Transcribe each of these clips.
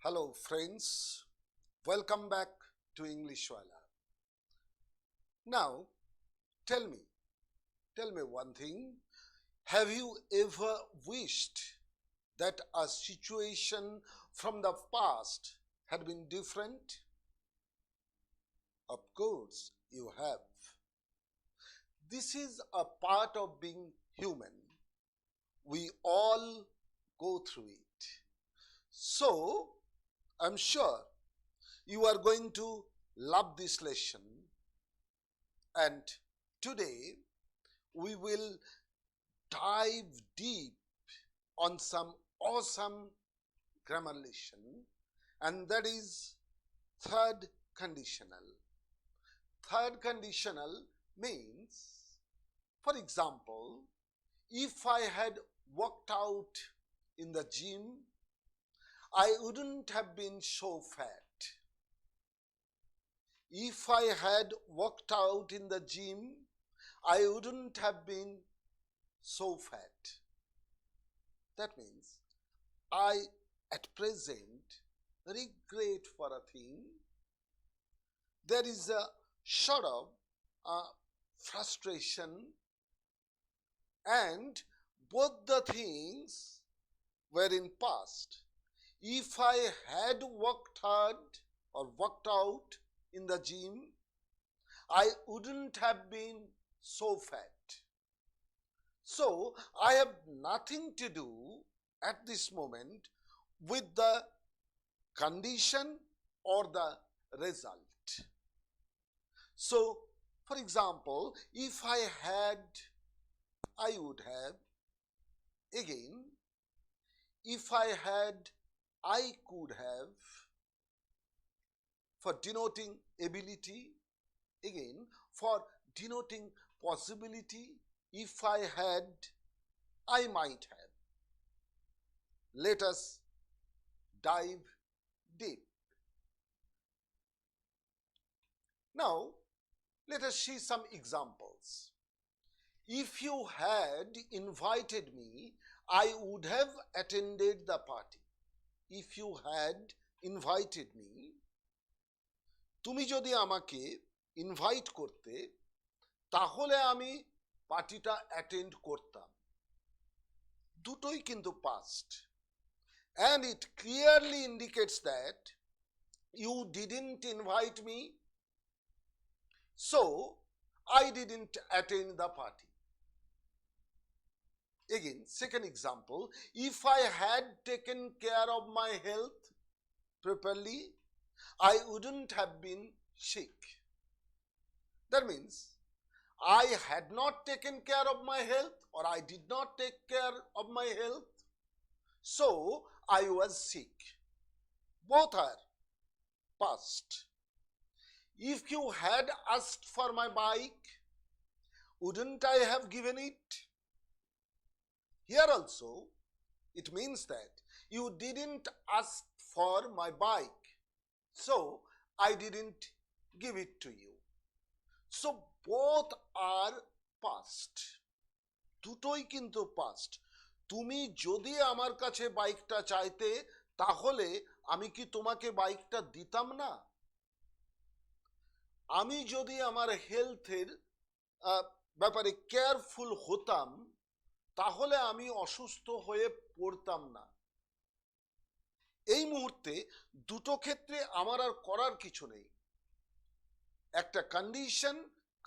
Hello friends, welcome back to English Wala. Now tell me one thing. Have you ever wished that a situation from the past had been different? Of course you have. This is a part of being human. We all go through it. So, I'm sure you are going to love this lesson, and today we will dive deep on some awesome grammar lesson, and that is third conditional. Third conditional means, for example, if I had worked out in the gym, I wouldn't have been so fat. If I had worked out in the gym, I wouldn't have been so fat. That means I at present regret for a thing. There is a sort of frustration, and both the things were in past. If I had worked hard or worked out in the gym, I wouldn't have been so fat. So I have nothing to do at this moment with the condition or the result. So, for example, if I had, I would have. Again, if I had, I could have, for denoting ability. Again, for denoting possibility. If I had, I might have. Let us dive deep. Now, let us see some examples. If you had invited me, I would have attended the party. If you had invited me, তুমি যদি আমাকে invite করতে, তাহলে আমি পার্টিটা attend করতাম। দুটোই কিন্তু past, and it clearly indicates that you didn't invite me, so I didn't attend the party. Again, second example, if I had taken care of my health properly, I wouldn't have been sick. That means I had not taken care of my health, or I did not take care of my health, so I was sick. Both are past. If you had asked for my bike, wouldn't I have given it? Here also, it means that you didn't ask for my bike, so I didn't give it to you. So both are past. দুটোই কিন্তু past. তুমি যদি আমার কাছে বাইকটা চাইতে, তাহলে আমি কি তোমাকে বাইকটা দিতাম না? আমি যদি আমার হেলথের ব্যাপারে কেয়ারফুল হতাম, তাহলে আমি অসুস্থ হয়ে পড়তাম না। এই মুহূর্তে দুটো ক্ষেত্রে আমার আর করার কিছু নেই। একটা কন্ডিশন,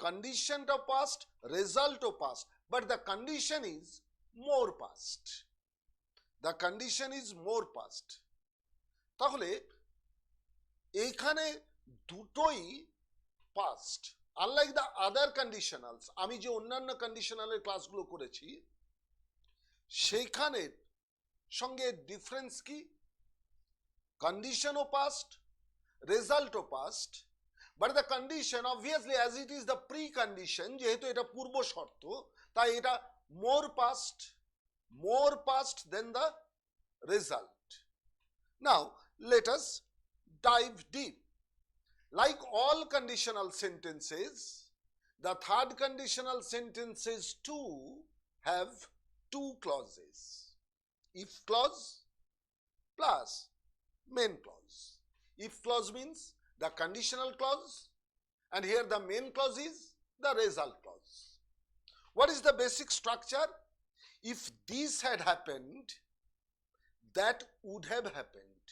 কন্ডিশনটা পাস্ট, রেজাল্টও past, but the condition is more past. The condition is more past. তাহলে এইখানে দুটোই past. Unlike the other conditionals, আমি যে অন্যান্য কন্ডিশনালের ক্লাসগুলো করেছি, সেইখানের সঙ্গে ডিফারেন্স কি? কন্ডিশনও পাস্ট, রেজাল্টও past, but the condition obviously as it is the precondition, যেহেতু এটা পূর্ব শর্ত, তাই এটা more past than the result. Now let us dive deep. Like all conditional sentences, the third conditional sentences too have two clauses. If clause plus main clause. If clause means the conditional clause, and here the main clause is the result clause. What is the basic structure? If this had happened, that would have happened.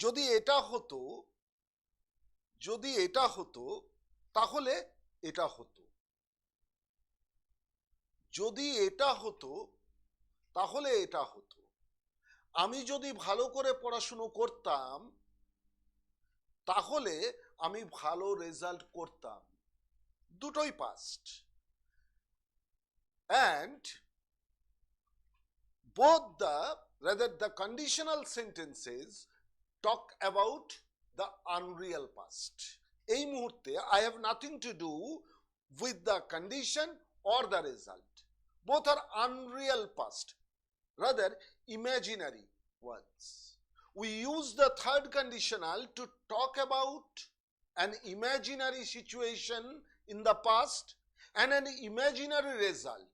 যদি এটা হতো, যদি এটা হতো তাহলে এটা হতো, যদি এটা হতো তাহলে এটা হতো। আমি যদি ভালো করে পড়াশুনো করতাম তাহলে আমি ভালো রেজাল্ট করতাম, দুটোই past. And both the conditional sentences talk about the unreal past. এই মুহূর্তে I have nothing to do with the condition or the result. Both are unreal past, rather imaginary ones. We use the third conditional to talk about an imaginary situation in the past and an imaginary result.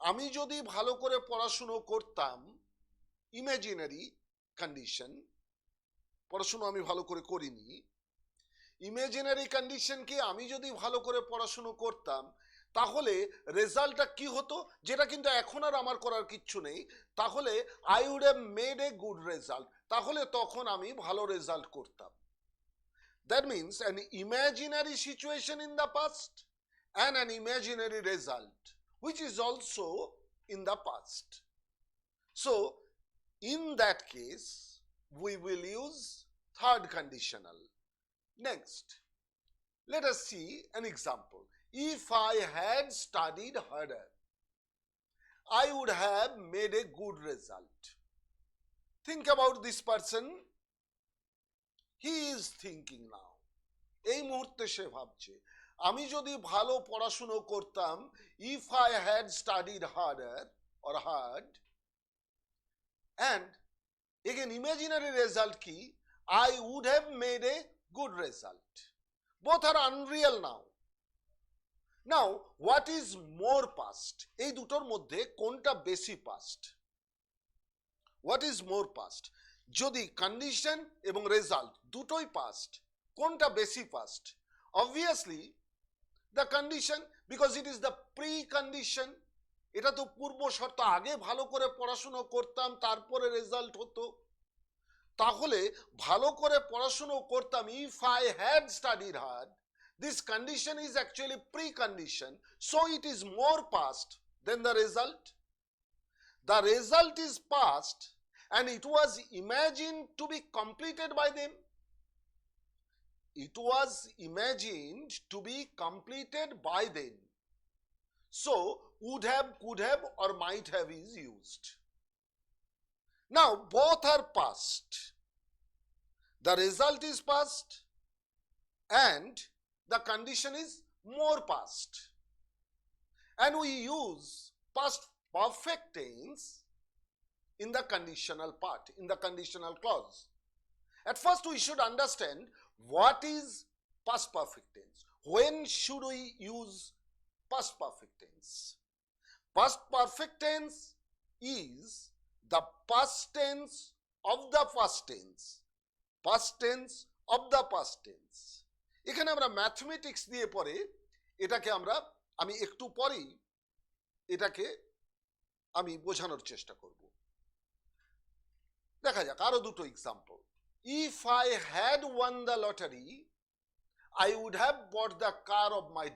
আমি যদি ভালো করে পড়াশুনো করতাম, imaginary condition, পড়াশুনো আমি ভালো করে করিনি, ইমাজিনারি কন্ডিশনকে আমি যদি ভালো করে পড়াশুনো করতাম তাহলে রেজাল্টটা কি হতো, যেটা কিন্তু এখন আর আমার করার কিচ্ছু নেই, তাহলে I would have made a good result, তাহলে তখন আমি ভালো রেজাল্ট করতাম। That means an imaginary situation in the past and an imaginary result which is also in the past. So in that case we will use third conditional. Next, let us see an example. If I had studied harder, I would have made a good result. Think about this person. He is thinking now. এই মুহূর্তে সে ভাবছে আমি যদি ভালো পড়াশুনো করতাম, if I had studied harder or hard, and again imaginary result কি, I would have made a good result. Both are unreal now. Now what is more past? এই দুটোর মধ্যে কোনটা বেশি past? What is more past? যদি condition এবং result দুটোই past, কোনটা বেশি past? Obviously the condition, because it is the pre-condition. এটা তো পূর্ব শর্ত, আগে ভালো করে পড়াশুনো করতাম তারপরে রেজাল্ট হতো, তাহলে ভালো করে পড়াশুনো করতাম, if I had studied hard, this condition is actually pre-condition, so it is more past than the result. The result is past and it was imagined to be completed by them. It was imagined to be completed by them. So would have, could have or might have is used. Now both are past. The result is past and the condition is more past. And we use past perfect tense in the conditional part, in the conditional clause. At first we should understand what is past perfect tense. When should we use past perfect tense? Past perfect tense is the past tense of the past tense. Past tense of the past tense. এখানে আমরা mathematics দিয়ে পরে এটাকে আমি একটু পরেই এটাকে আমি বোঝানোর চেষ্টা করব। দেখা যাক আরো দুটো example. If I had won the lottery, I would have bought the car of my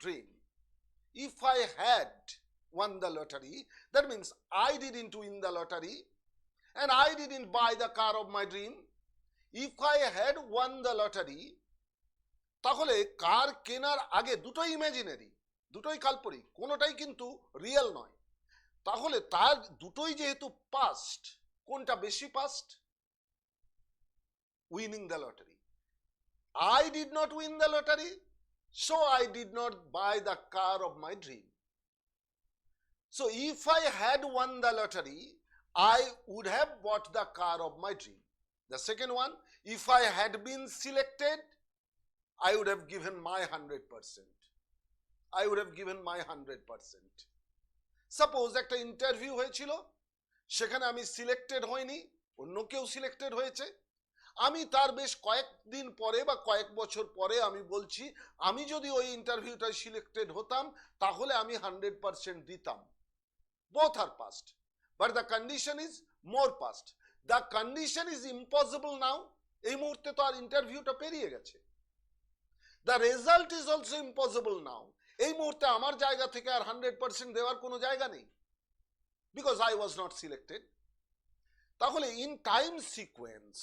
dream. If I had won the lottery, that means I didn't win the lottery and I didn't buy the car of my dream. If I had won the lottery, তাহলে কার কেনার আগে, দুটোই imaginary, দুটোই কাল্পনিক, কোনোটাই কিন্তু real নয়, তাহলে তার দুটোই যেহেতু পাস্ট, কোনটা বেশি past? Winning the lottery. I did not win the lottery, so I did not buy the car of my dream. So if I had won the lottery, I would have bought the car of my dream. The second one, if I had been selected, I would have given my 100%. I would have given my 100%. Suppose একটা interview হয়েছিল, সেখানে আমি selected হইনি, অন্য কেউ selected হয়েছে, আমি তার বেশ কয়েকদিন পরে বা কয়েক বছর পরে আমি বলছি আমি যদি ওই ইন্টারভিউটায় সিলেক্টেড হতাম তাহলে আমি 100% দিতাম। both are past, but the condition is more past. The condition is impossible now. এই মুহূর্তে তো আর ইন্টারভিউটা পেরিয়ে গেছে। The result is also impossible now. এই মুহূর্তে আমার জায়গা থেকে আর 100% দেওয়ার কোনো জায়গা নেই, because I was not selected. তাহলে in time sequence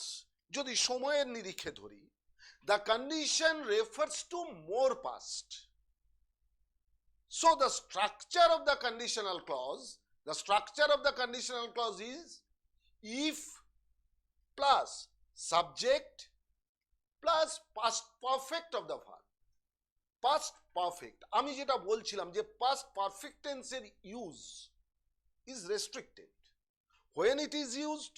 যদি সময়ের নিরিখে ধরি, the condition refers to more past. So the structure of the conditional clause is if plus subject plus past perfect of the verb. Past perfect, আমি যেটা বলছিলাম যে past perfect tense এর use is restricted. When it is used,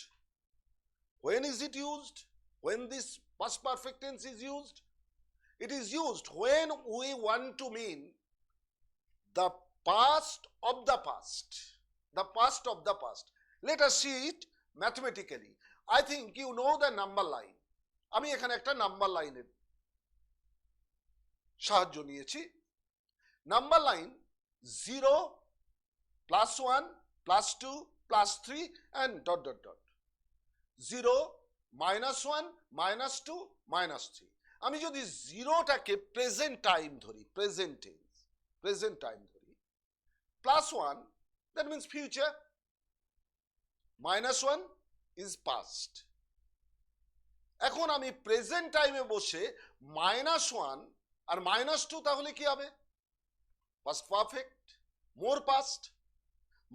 when is it used? When this past perfect tense is used, it is used when we want to mean the past of the past. The past of the past. Let us see it mathematically. I think you know the number line. আমি এখানে একটা number লাইনের সাহায্য নিয়েছি। Number line 0 +1 +2 +3 and ... 0 -1 -2 -3। আমি যদি জিরোটাকে present time ধরি, present time ধরি, +1 that means future, -1 is past। এখন আমি প্রেজেন্ট টাইমে বসে -1 আর -2 তাহলে কি হবে? past perfect, more past,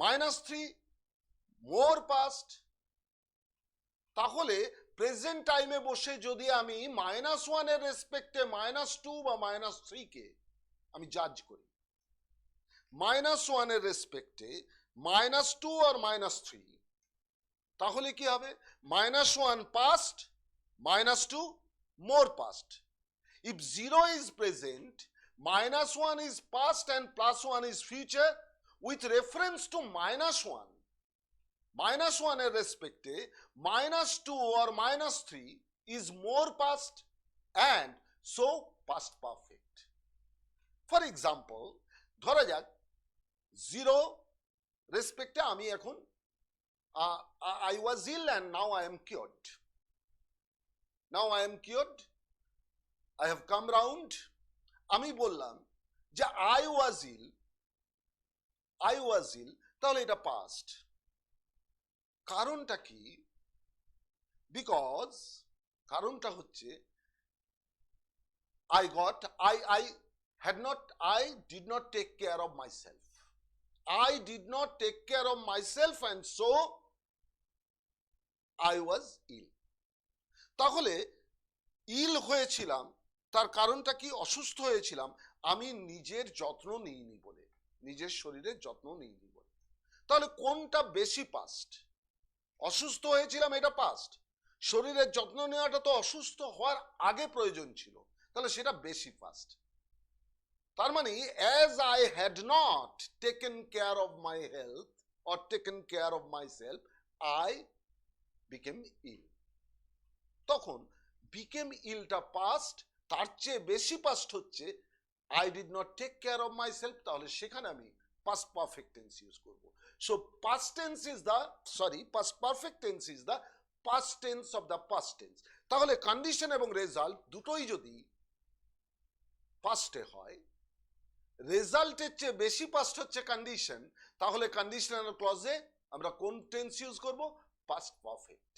-3 more past। তাহলে প্রেজেন্ট টাইমে বসে যদি আমি -1 এর রেসপেক্টে -2 বা -3 কে আমি জাজ করি, -1 এর রেসপেক্টে -2 আর -3, তাহলে কি হবে? -1 past, -2 more past. If 0 is present, -1 is past and +1 is future. With reference to -1 এর রেসপেক্টে -2 or -3 is more past and so past perfect. For example, ধরা যাক 0 রেসপেক্টে আমি এখন I was ill and now I am cured. Now I am cured. I have come round. আমি বললাম যে I was ill, তাহলে এটা past। কারণটা কি? বিকজ কারণটা হচ্ছে I did not take care of myself. I did not take care of myself and so I was ill. তাহলে ইল হয়েছিলাম, তার কারণটা কি? অসুস্থ হয়েছিলাম আমি নিজের যত্ন নিইনি বলে, নিজের শরীরের যত্ন নিইনি বলে। তাহলে কোনটা বেশি পাস্ট? অসুস্থ হয়েছিলাম এটা পাস্ট, শরীরের যত্ন নেওয়াটা তো অসুস্থ হওয়ার আগে প্রয়োজন ছিল, তাহলে সেটা বেশি পাস্ট। তার মানে as I had not taken care of my health or taken care of myself, I became ill. তখন became illটা পাস্ট, তার চেয়ে বেশি পাস্ট হচ্ছে I did not take care of myself, তাহলে সেখানে আমি past perfect tense ইউজ করব। So past perfect tense is the past tense of the past tense. তাহলে কন্ডিশন এবং রেজাল্ট দুটোই যদি পাস্টে হয়, রেজাল্টের চেয়ে বেশি পাস্ট হচ্ছে কন্ডিশন, তাহলে কন্ডিশনাল ক্লজে আমরা কোন টেন্স ইউজ করব? Past perfect.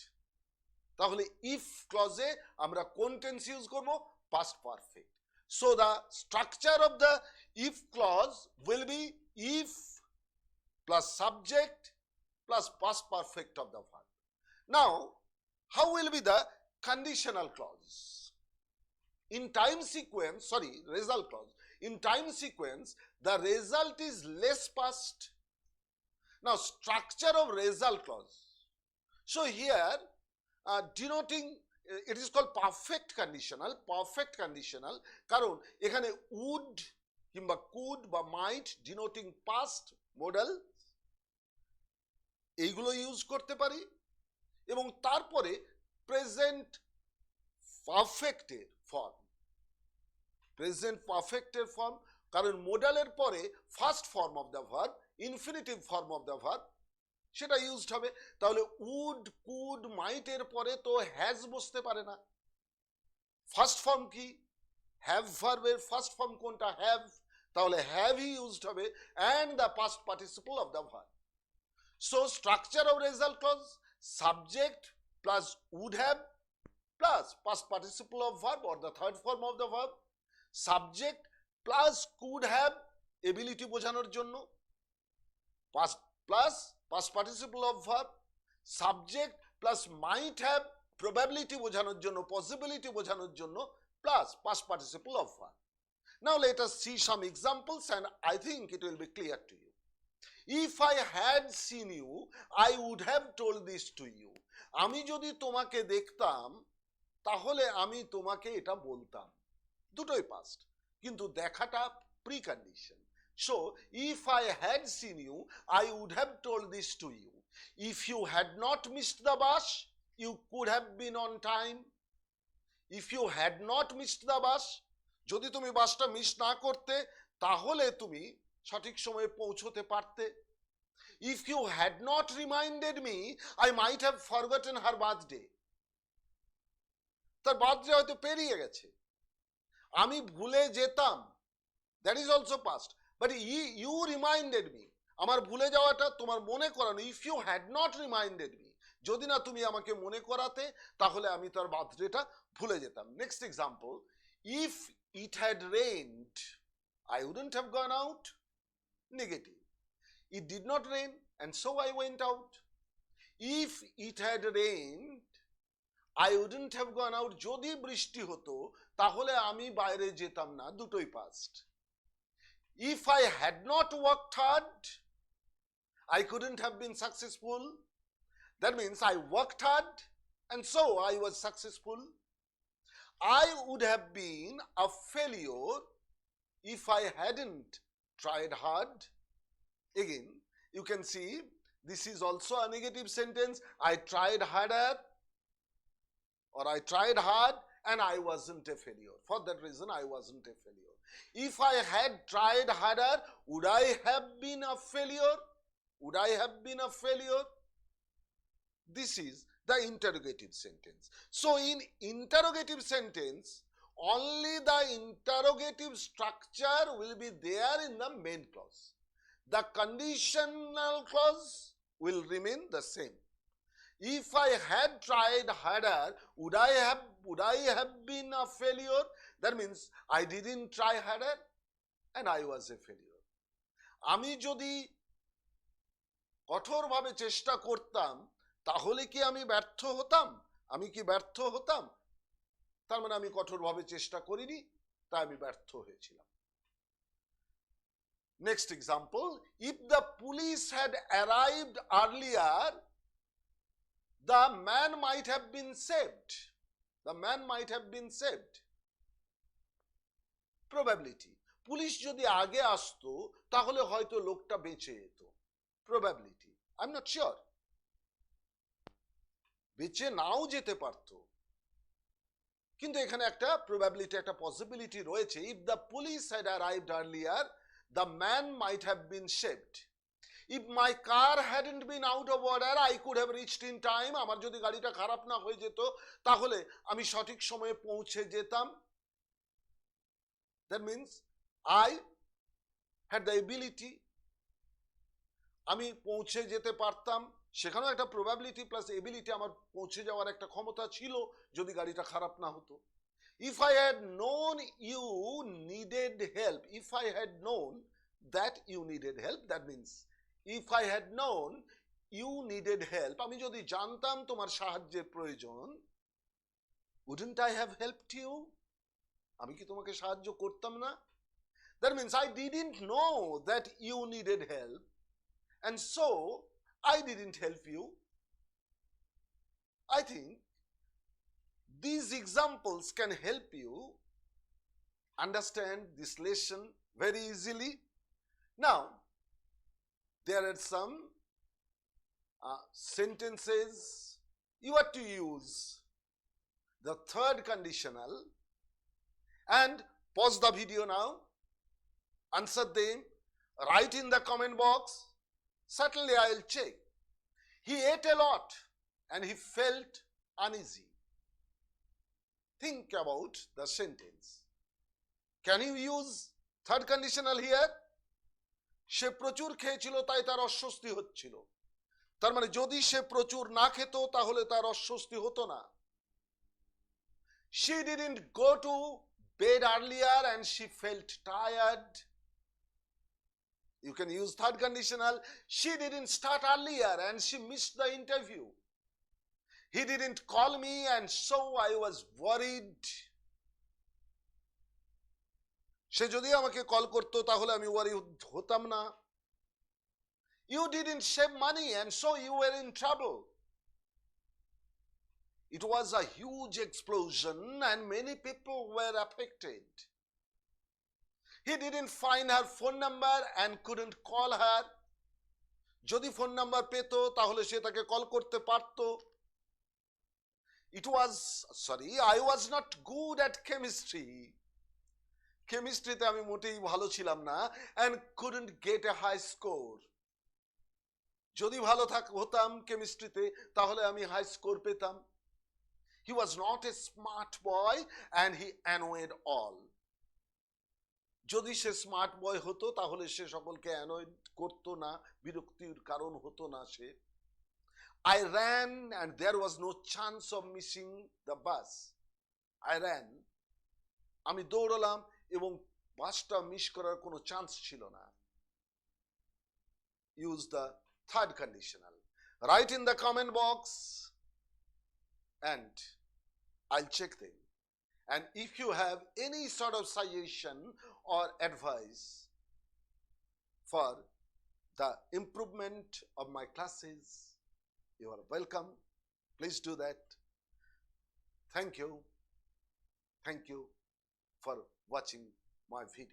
তাহলে ইফ ক্লজে আমরা কোন টেন্স ইউজ করব? Past perfect. So the structure of the if clause will be if plus subject plus past perfect of the verb. Now, how will be the conditional clause? In time sequence, result clause. In time sequence, the result is less past. Now, structure of result clause. So here, denoting, it is called perfect conditional, কারণ এখানে would কিংবা could বা might denoting past modal এইগুলো use করতে পারি, এবং তারপরে present পারফেক্টের form, present পারফেক্টের form, কারণ মোডালের পরে first form of the verb, infinitive form of the verb, সেটা ইউজড হবে। তাহলে উড, কুড, মাইট এর পরে তো হ্যাজ বসতে পারে না। ফার্স্ট ফর্ম কি? হ্যাভ ভার্বের ফার্স্ট ফর্ম কোনটা? হ্যাভ। তাহলে হ্যাভ ই ইউজড হবে and the past participle of the verb. So structure of result clause, subject plus would have plus past participle of verb or the third form of the verb, subject plus could have ability বোঝানোর জন্য, past plus past participle of verb, subject plus might have probability বোঝানোর জন্য, possibility বোঝানোর জন্য, plus past participle of verb. Now let us see some examples and I think it will be clear to you. If I had seen you, I would have told this to you. আমি যদি তোমাকে দেখতাম তাহলে আমি তোমাকে এটা বলতাম। দুটোই পাস্ট, কিন্তু দেখাটা pre condition. So if I had seen you, I would have told this to you. If you had not missed the bus, you could have been on time. If you had not missed the bus, যদি তুমি বাসটা miss না করতে তাহলে তুমি সঠিক সময়ে পৌঁছতে পারতে। If you had not reminded me, I might have forgotten her birthday. তার বার্থডে হয়তো পেরিয়ে গেছে, আমি ভুলে যেতাম, that is also past, but you reminded me, আমার ভুলে যাওয়াটা তোমার মনে করানো। If you had not reminded me, যদি না তুমি আমাকে মনে করাতে তাহলে আমি তার বার্থডেটা ভুলে যেতাম। Next example, if it had rained, I wouldn't have gone out. Negative. It did not rain and so I went out. If it had rained, I wouldn't have gone out. যদি বৃষ্টি হতো তাহলে আমি বাইরে যেতাম না, দুটোই past. If I had not worked hard, I couldn't have been successful. That means I worked hard and so I was successful. I would have been a failure if I hadn't tried hard. Again, you can see this is also a negative sentence. I tried harder or I tried hard and I wasn't a failure. For that reason, I wasn't a failure. If I had tried harder, would I have been a failure? Would I have been a failure? This is the interrogative sentence. So in interrogative sentence, only the interrogative structure will be there in the main clause. The conditional clause will remain the same. If I had tried harder, would I have been a failure? That means I didn't try harder and I was a failure. আমি যদি কঠোরভাবে চেষ্টা করতাম তাহলে কি আমি ব্যর্থ হতাম? আমি কি ব্যর্থ হতাম? তার মানে আমি কঠোরভাবে চেষ্টা করিনি, তাই আমি ব্যর্থ হয়েছিলাম। Next example, if the police had arrived earlier, the man might have been saved. The man might have been saved. Probability, police যদি আগে আসতো তাহলে হয়তো লোকটা বেঁচে যেত। Probability, I am not sure, বেঁচে নাও যেতে পারত, কিন্তু এখানে একটা প্রবাবিলিটি, একটা পসিবিলিটি রয়েছে। If the police had arrived earlier, the man might have been saved. If my car hadn't been out of order, I could have reached in time. আমার যদি গাড়িটা খারাপ না হয়ে যেত তাহলে আমি সঠিক সময়ে পৌঁছে যেতাম। That means I had the ability, আমি পৌঁছে যেতে পারতাম। সেখানেও একটা প্রবাবিলিটি প্লাস এবিলিটি, আমার পৌঁছে যাওয়ার একটা ক্ষমতা ছিল যদি গাড়িটা খারাপ না হতো। If I had known you needed help, if I had known that you needed help, that means if I had known you needed help, আমি যদি জানতাম তোমার সাহায্যের প্রয়োজন, wouldn't I have helped you, আমি কি তোমাকে সাহায্য করতাম না? That means I didn't know that you needed help and so I didn't help you. I think these examples can help you understand this lesson very easily. Now, there are some sentences you are to use the third conditional and pause the video now, answer them, write in the comment box. Certainly I'll check. He ate a lot and he felt uneasy. Think about the sentence. Can you use third conditional here? সে প্রচুর খেয়েছিল তাই তার অস্বস্তি হচ্ছিল। তার মানে যদি সে প্রচুর না খেত তাহলে তার অস্বস্তি হতো না। She didn't go to bed earlier and she felt tired. You can use third conditional. She didn't start earlier and she missed the interview. He didn't call me and so I was worried. সে যদি আমাকে call করতো তাহলে আমি ওয়ারি হতাম না। You didn't save money and so you were in trouble. It was a huge explosion and many people were affected. He didn't find her phone number and couldn't call her. যদি phone number পেত তাহলে সে তাকে call করতে পারত। I was not good at chemistry. কেমিস্ট্রিতে আমি মোটেই ভালো ছিলাম না and couldn't get a high score. যদি ভালো হতাম কেমিস্ট্রিতে তাহলে আমি হাই স্কোর পেতাম। He was not a smart boy and he annoyed all. যদি সে স্মার্ট বয় হতো তাহলে সে সকলকে অ্যানয়েড করতো না, বিরক্তির কারণ হতো না সে। I ran and there was no chance of missing the bus. I ran, আমি দৌড়লাম এবং বাসটা মিস করার কোনো চান্স ছিল না। Use the third conditional. Write in the comment box and I'll check them. And if you have any sort of suggestion or advice for the improvement of my classes, you are welcome. Please do that. Thank you. Thank you for watching my video.